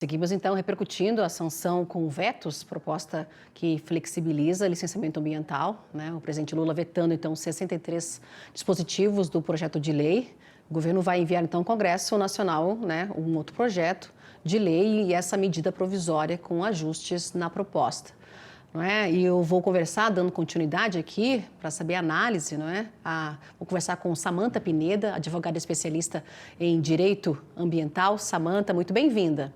Seguimos então repercutindo a sanção com vetos, proposta que flexibiliza licenciamento ambiental, né? O presidente Lula vetando então 63 dispositivos do projeto de lei. O governo vai enviar então ao Congresso Nacional, né, um outro projeto de lei e essa medida provisória com ajustes na proposta. Não é? E eu vou conversar, dando continuidade aqui, para saber a análise, não é? Vou conversar com Samantha Pineda, advogada especialista em direito ambiental. Samantha, muito bem-vinda.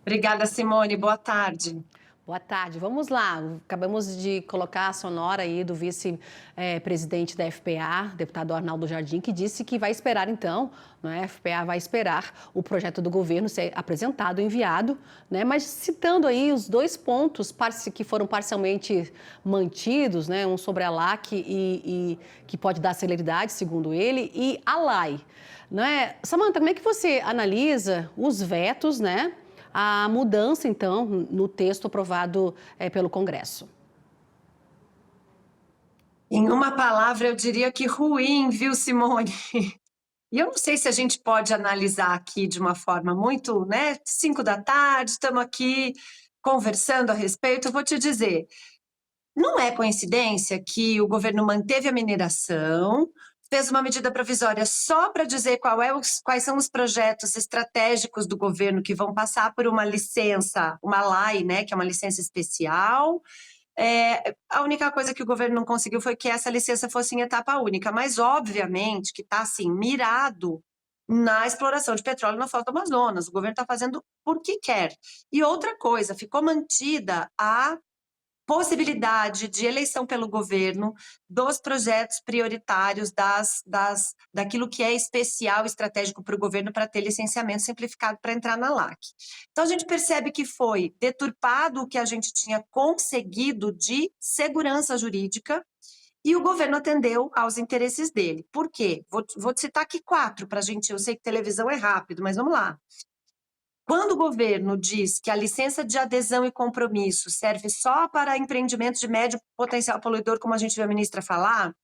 Obrigada, Simone. Boa tarde. Boa tarde. Vamos lá. Acabamos de colocar a sonora aí do vice-presidente da FPA, deputado Arnaldo Jardim, que disse que vai esperar então, né? A FPA vai esperar o projeto do governo ser apresentado, enviado, né? Mas citando aí os dois pontos que foram parcialmente mantidos, né? Um sobre a LAC e que pode dar celeridade, segundo ele, e a LAI, né? Samantha, como é que você analisa os vetos, né? A mudança, então, no texto aprovado pelo Congresso? Em uma palavra, eu diria que ruim, viu, Simone? E eu não sei se a gente pode analisar aqui de uma forma muito, né? 5 da tarde, estamos aqui conversando a respeito. Eu vou te dizer, não é coincidência que o governo manteve a mineração, fez uma medida provisória só para dizer quais são os projetos estratégicos do governo que vão passar por uma licença, uma LAI, né, que é uma licença especial. A única coisa que o governo não conseguiu foi que essa licença fosse em etapa única, mas obviamente que está assim, mirado na exploração de petróleo na Foz do Amazonas. O governo está fazendo porque quer. E outra coisa, ficou mantida a possibilidade de eleição pelo governo dos projetos prioritários daquilo que é especial, estratégico para o governo para ter licenciamento simplificado para entrar na LAC. Então, a gente percebe que foi deturpado o que a gente tinha conseguido de segurança jurídica e o governo atendeu aos interesses dele. Por quê? Vou citar aqui 4 para a gente, eu sei que televisão é rápido, mas vamos lá. Quando o governo diz que a licença de adesão e compromisso serve só para empreendimentos de médio potencial poluidor, como a gente viu a ministra falar,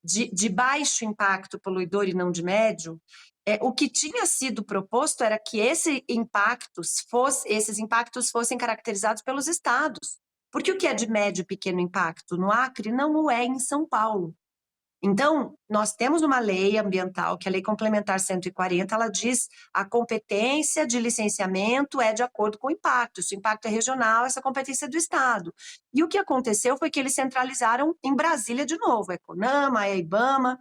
de baixo impacto poluidor e não de médio, o que tinha sido proposto era que esses impactos fossem caracterizados pelos estados. Porque o que é de médio e pequeno impacto no Acre não o é em São Paulo. Então, nós temos uma lei ambiental, que é a Lei Complementar 140, ela diz a competência de licenciamento é de acordo com o impacto. Se o impacto é regional, essa competência é do Estado. E o que aconteceu foi que eles centralizaram em Brasília de novo, a Econama, a IBAMA,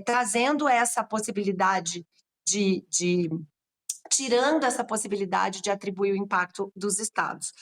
trazendo essa possibilidade tirando essa possibilidade de atribuir o impacto dos estados.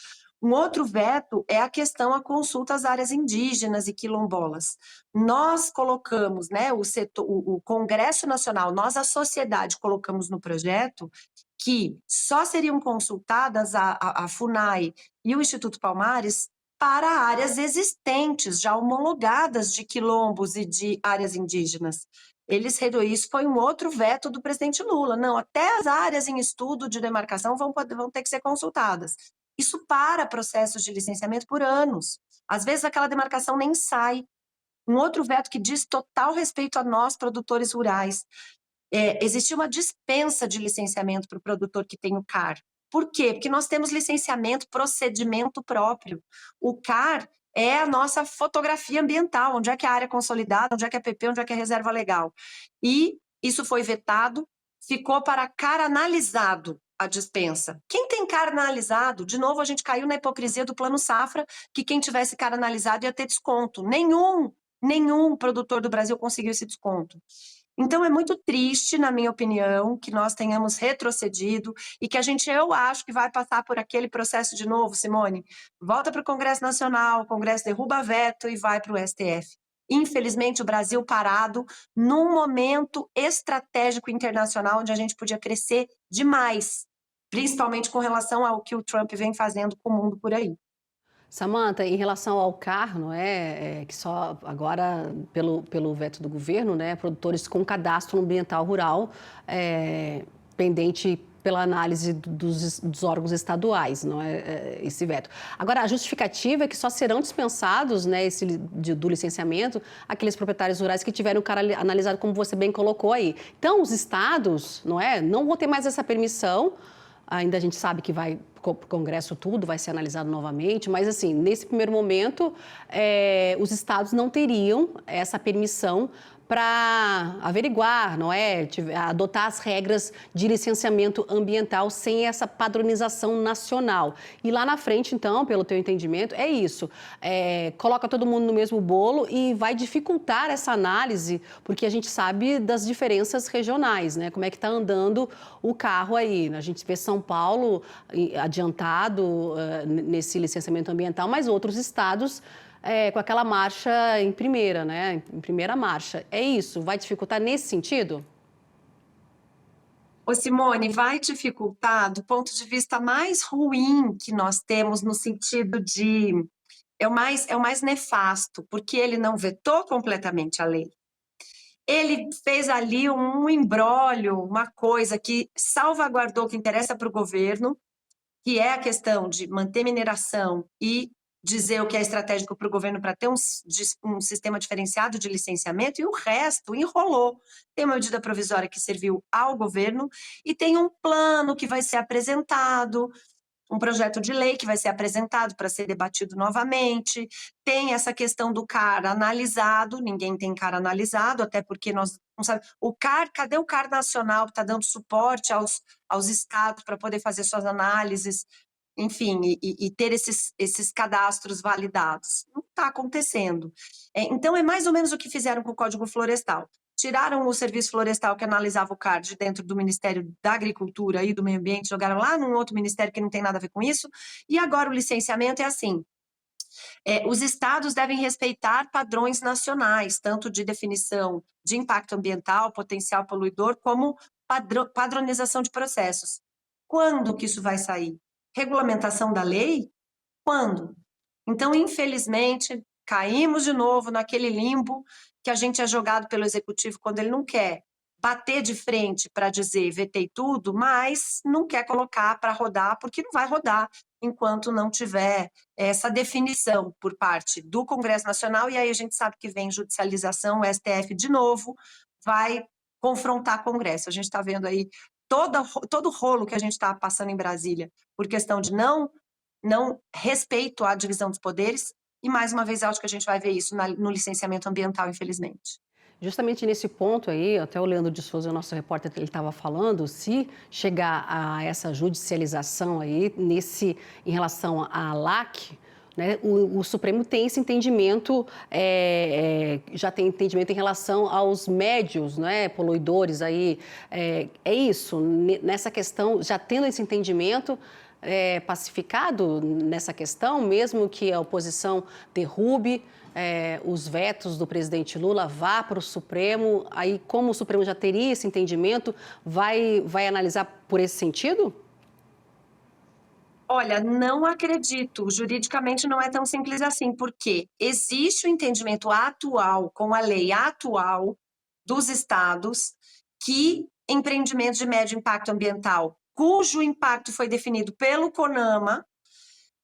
Um outro veto é a questão à consulta às áreas indígenas e quilombolas. Nós colocamos, né, o Congresso Nacional, nós, a sociedade, colocamos no projeto que só seriam consultadas a FUNAI e o Instituto Palmares para áreas existentes, já homologadas de quilombos e de áreas indígenas. Isso foi um outro veto do presidente Lula. Não, até as áreas em estudo de demarcação vão ter que ser consultadas. Isso para processos de licenciamento por anos. Às vezes aquela demarcação nem sai. Um outro veto que diz total respeito a nós, produtores rurais. Existe uma dispensa de licenciamento para o produtor que tem o CAR. Por quê? Porque nós temos licenciamento, procedimento próprio. O CAR é a nossa fotografia ambiental, onde é que é a área consolidada, onde é que é PP, onde é que é reserva legal. E isso foi vetado, ficou para CAR analisado a dispensa. Quem tem CAR analisado, de novo a gente caiu na hipocrisia do Plano Safra, que quem tivesse CAR analisado ia ter desconto. Nenhum produtor do Brasil conseguiu esse desconto. Então, é muito triste, na minha opinião, que nós tenhamos retrocedido e que eu acho que vai passar por aquele processo de novo, Simone. Volta para o Congresso Nacional, o Congresso derruba veto e vai para o STF. Infelizmente, o Brasil parado num momento estratégico internacional onde a gente podia crescer demais, principalmente com relação ao que o Trump vem fazendo com o mundo por aí. Samantha, em relação ao CAR, não que só agora, pelo veto do governo, né, produtores com cadastro ambiental rural pendente pela análise dos órgãos estaduais, não é, esse veto. Agora, a justificativa é que só serão dispensados, né, do licenciamento aqueles proprietários rurais que tiveram o CAR analisado, como você bem colocou aí. Então, os estados, não vão ter mais essa permissão, Ainda a gente sabe que vai para o Congresso tudo, vai ser analisado novamente, mas assim, nesse primeiro momento, os estados não teriam essa permissão para averiguar, não é? Adotar as regras de licenciamento ambiental sem essa padronização nacional. E lá na frente, então, pelo teu entendimento, é isso. Coloca todo mundo no mesmo bolo e vai dificultar essa análise, porque a gente sabe das diferenças regionais, né? Como é que está andando o carro aí. A gente vê São Paulo adiantado nesse licenciamento ambiental, mas outros estados com aquela marcha em primeira, né? Em primeira marcha. É isso? Vai dificultar nesse sentido? Ô Simone, vai dificultar do ponto de vista mais ruim que nós temos no sentido de é o mais nefasto, porque ele não vetou completamente a lei. Ele fez ali um imbróglio, uma coisa que salvaguardou o que interessa para o governo, que é a questão de manter mineração e dizer o que é estratégico para o governo para ter um sistema diferenciado de licenciamento, e o resto enrolou. Tem uma medida provisória que serviu ao governo e tem um plano que vai ser apresentado, um projeto de lei que vai ser apresentado para ser debatido novamente. Tem essa questão do CAR analisado, ninguém tem CAR analisado, até porque nós não sabemos. O CAR, cadê o CAR nacional que está dando suporte aos estados para poder fazer suas análises, enfim, e ter esses cadastros validados? Não está acontecendo. Então, é mais ou menos o que fizeram com o Código Florestal. Tiraram o Serviço Florestal que analisava o CAR de dentro do Ministério da Agricultura e do Meio Ambiente, jogaram lá num outro ministério que não tem nada a ver com isso, e agora o licenciamento é assim. Os estados devem respeitar padrões nacionais, tanto de definição de impacto ambiental, potencial poluidor, como padronização de processos. Quando que isso vai sair? Regulamentação da lei? Quando? Então, infelizmente, caímos de novo naquele limbo que a gente é jogado pelo executivo quando ele não quer bater de frente para dizer vetei tudo, mas não quer colocar para rodar, porque não vai rodar enquanto não tiver essa definição por parte do Congresso Nacional, e aí a gente sabe que vem judicialização, o STF de novo vai confrontar o Congresso. A gente está vendo aí todo o rolo que a gente está passando em Brasília por questão de não respeito à divisão dos poderes, e mais uma vez acho que a gente vai ver isso no licenciamento ambiental, infelizmente. Justamente nesse ponto aí, até o Leandro de Souza, o nosso repórter, ele estava falando, se chegar a essa judicialização aí, em relação à LAC, né, o Supremo tem esse entendimento, já tem entendimento em relação aos médios, né, poluidores aí, é isso, nessa questão, já tendo esse entendimento, pacificado nessa questão, mesmo que a oposição derrube os vetos do presidente Lula, vá para o Supremo, aí como o Supremo já teria esse entendimento, vai analisar por esse sentido? Olha, não acredito. Juridicamente não é tão simples assim, porque existe o entendimento atual, com a lei atual dos estados, que empreendimentos de médio impacto ambiental, cujo impacto foi definido pelo CONAMA,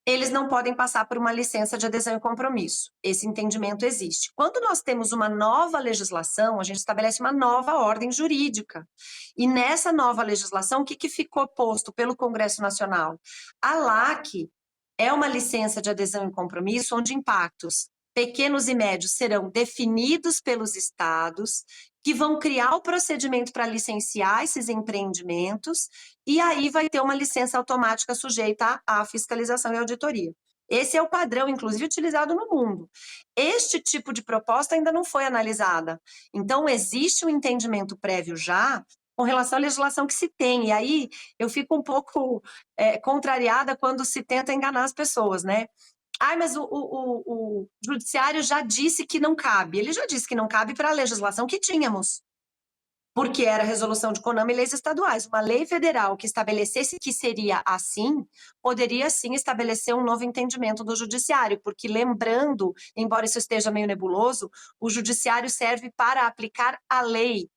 eles não podem passar por uma licença de adesão e compromisso. Esse entendimento existe. Quando nós temos uma nova legislação, a gente estabelece uma nova ordem jurídica. E nessa nova legislação, o que ficou posto pelo Congresso Nacional? A LAC é uma licença de adesão e compromisso onde impactos pequenos e médios serão definidos pelos estados, que vão criar o procedimento para licenciar esses empreendimentos, e aí vai ter uma licença automática sujeita à fiscalização e auditoria. Esse é o padrão, inclusive, utilizado no mundo. Este tipo de proposta ainda não foi analisada. Então, existe um entendimento prévio já com relação à legislação que se tem. E aí, eu fico um pouco contrariada quando se tenta enganar as pessoas, né? Mas o judiciário já disse que não cabe. Ele já disse que não cabe para a legislação que tínhamos, porque era resolução de CONAMA e leis estaduais. Uma lei federal que estabelecesse que seria assim, poderia sim estabelecer um novo entendimento do judiciário, porque lembrando, embora isso esteja meio nebuloso, o judiciário serve para aplicar a lei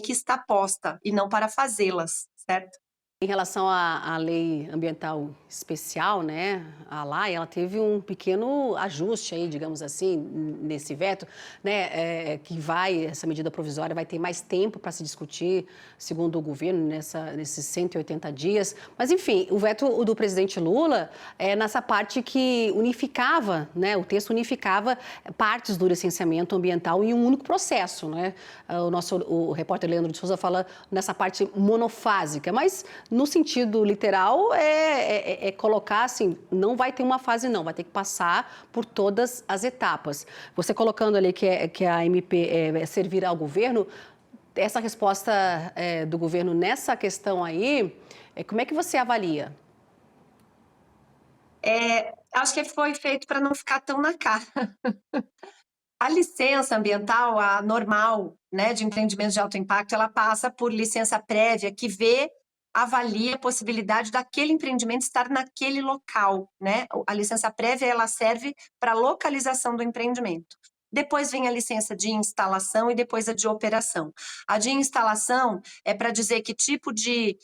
que está posta, e não para fazê-las, certo? Em relação à lei ambiental especial, né, a LAI, ela teve um pequeno ajuste aí, digamos assim, nesse veto, né, essa medida provisória vai ter mais tempo para se discutir, segundo o governo, nesses 180 dias. Mas, enfim, o veto do presidente Lula é nessa parte que unificava, né, o texto unificava partes do licenciamento ambiental em um único processo, né? O repórter Leandro de Souza fala nessa parte monofásica, mas no sentido literal, é colocar assim, não vai ter uma fase não, vai ter que passar por todas as etapas. Você colocando ali que a MP servir ao governo, essa resposta do governo nessa questão aí, como é que você avalia? Acho que foi feito para não ficar tão na cara. A licença ambiental, a normal, né, de empreendimentos de alto impacto, ela passa por licença prévia que avalia a possibilidade daquele empreendimento estar naquele local, né? A licença prévia, ela serve para localização do empreendimento. Depois vem a licença de instalação e depois a de operação. A de instalação é para dizer que tipo de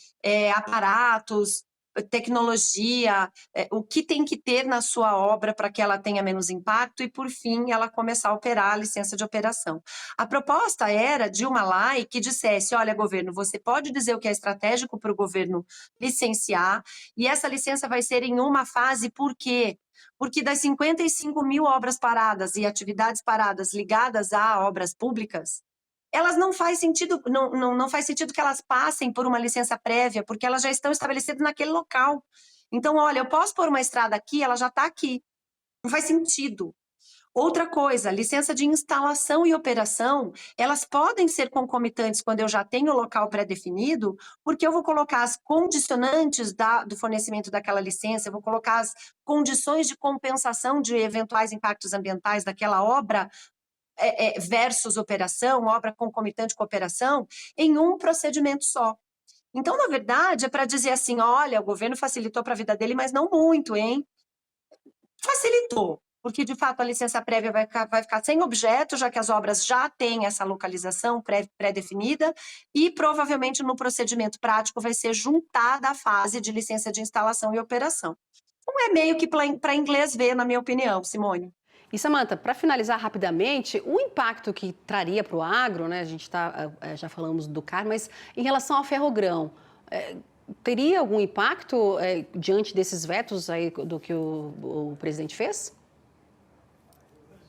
aparatos, tecnologia, o que tem que ter na sua obra para que ela tenha menos impacto e, por fim, ela começar a operar a licença de operação. A proposta era de uma lei que dissesse, olha, governo, você pode dizer o que é estratégico para o governo licenciar e essa licença vai ser em uma fase, por quê? Porque das 55 mil obras paradas e atividades paradas ligadas a obras públicas, elas não faz sentido, não faz sentido que elas passem por uma licença prévia, porque elas já estão estabelecidas naquele local. Então, olha, eu posso pôr uma estrada aqui, ela já está aqui. Não faz sentido. Outra coisa, licença de instalação e operação, elas podem ser concomitantes quando eu já tenho o local pré-definido, porque eu vou colocar as condicionantes do fornecimento daquela licença, eu vou colocar as condições de compensação de eventuais impactos ambientais daquela obra versus operação, obra concomitante com operação, em um procedimento só. Então, na verdade, é para dizer assim, olha, o governo facilitou para a vida dele, mas não muito, hein? Facilitou, porque, de fato, a licença prévia vai ficar sem objeto, já que as obras já têm essa localização pré-definida, e provavelmente no procedimento prático vai ser juntada a fase de licença de instalação e operação. Então, é meio que para inglês ver, na minha opinião, Simone. E, Samanta, para finalizar rapidamente, o impacto que traria para o agro, né? A gente já falamos do CAR, mas em relação ao ferrogrão, teria algum impacto diante desses vetos aí do que o presidente fez?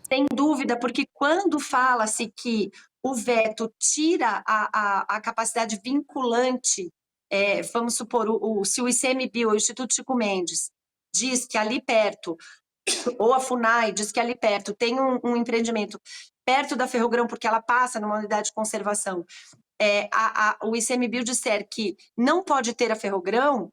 Sem dúvida, porque quando fala-se que o veto tira a capacidade vinculante, vamos supor, se o ICMBio, o Instituto Chico Mendes, diz que ali perto, ou a FUNAI diz que ali perto tem um empreendimento perto da Ferrogrão, porque ela passa numa unidade de conservação, o ICMBio disser que não pode ter a Ferrogrão,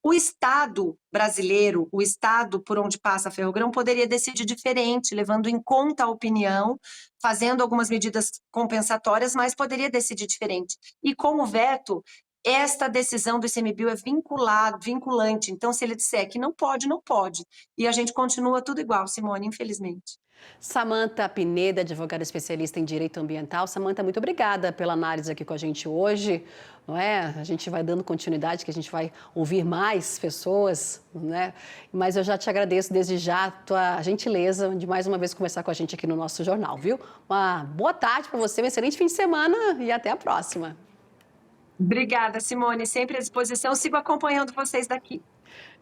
o Estado brasileiro, o Estado por onde passa a Ferrogrão, poderia decidir diferente, levando em conta a opinião, fazendo algumas medidas compensatórias, mas poderia decidir diferente. E como veto, esta decisão do ICMBio é vinculante. Então, se ele disser que não pode, não pode. E a gente continua tudo igual, Simone, infelizmente. Samanta Pineda, advogada especialista em direito ambiental. Samanta, muito obrigada pela análise aqui com a gente hoje. Não é? A gente vai dando continuidade, que a gente vai ouvir mais pessoas, né? Mas eu já te agradeço desde já a tua gentileza de mais uma vez conversar com a gente aqui no nosso jornal, viu? Uma boa tarde para você, um excelente fim de semana e até a próxima. Obrigada, Simone, sempre à disposição. Sigo acompanhando vocês daqui.